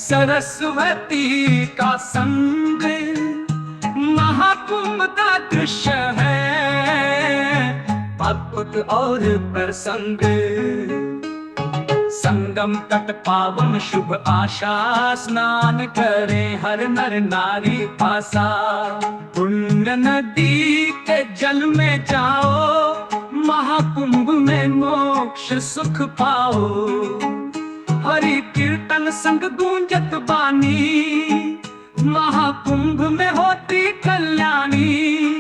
सरस्वती का संग महाकुंभ का दृश्य है, अद्भुत और प्रसंग। संगम तट पावन शुभ आशा, स्नान करे हर नर नारी पासा। पुण्य नदी के जल में जाओ, महाकुंभ में मोक्ष सुख पाओ। हरि कीर्तन संग गूंजत बानी, महाकुंभ में होती कल्याणी।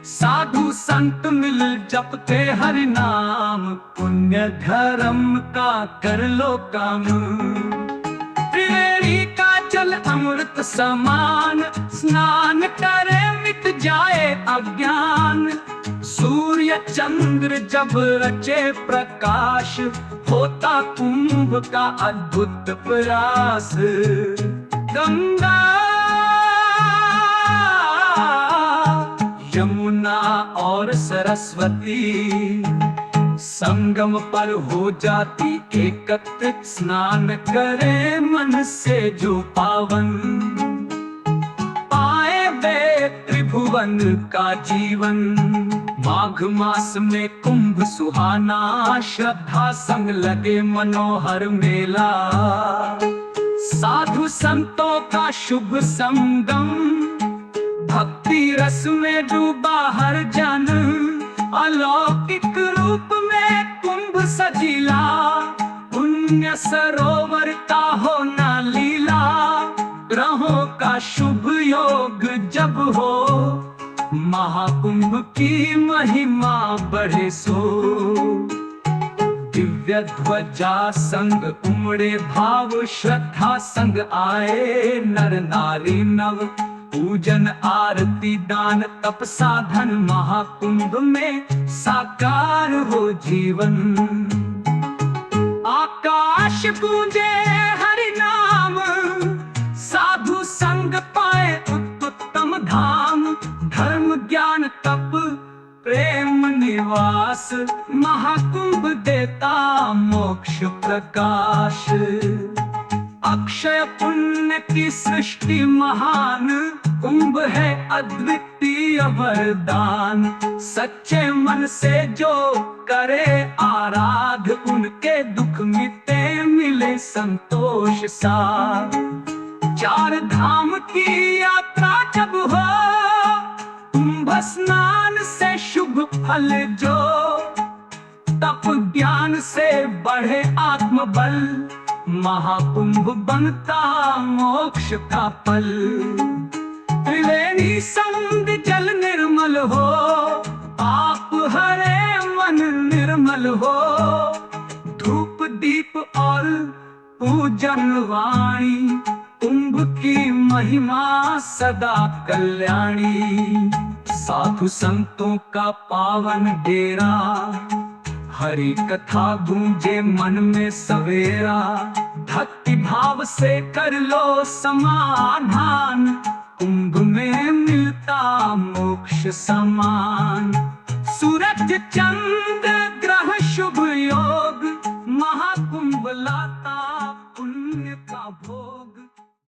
साधु संत मिल जपते हरि नाम, पुण्य धर्म का कर लो काम। त्रिवेणी का जल अमृत समान, स्नान करे मिट जाए अज्ञान। सूर्य चंद्र जब रचे प्रकाश, होता कुंभ का अद्भुत प्रयास। गंगा यमुना और सरस्वती संगम पर हो जाती एकत्रित। स्नान करे मन से जो पावन, पाए वे त्रिभुवन का जीवन। माघ मास में कुंभ सुहाना, श्रद्धा संग लगे मनोहर मेला। साधु संतों का शुभ संगम, भक्ति रस में डूबा हर जन। अलौकिक रूप में कुंभ सजीला, पुण्य सरोवर का होना लीला। ग्रहों का शुभ योग जब हो, महाकुंभ की महिमा बढ़े सो। दिव्य ध्वजा संग उमड़े भाव, श्रद्धा संग आए नर नारी नव। पूजन आरती दान तप साधन, महाकुंभ में साकार हो जीवन। आकाश गूंजे हरि नाम, साधु संग पाए उत्तम धाम। धर्म ज्ञान तप प्रेम निवास, महाकुंभ देता मोक्ष प्रकाश। अक्षय पुण्य की सृष्टि महान, कुंभ है अद्वितीय वरदान। सच्चे मन से जो करे आराध, उनके दुख मिटे मिले संतोष सा। चार धाम की यात्रा जब हो, कुंभ स्नान से शुभ फल जो। तप ज्ञान से बढ़े आत्मबल, महाकुंभ बनता मोक्ष का पल। त्रिवेणी संग जल निर्मल हो, आप हरे मन निर्मल हो। धूप दीप और पूजन वाणी, कुंभ की महिमा सदा कल्याणी। साधु संतों का पावन डेरा, हरि कथा गूंजे मन में सवेरा। भक्ति भाव से कर लो समाधान, कुंभ में मिलता मोक्ष समान। सूरज चंद्र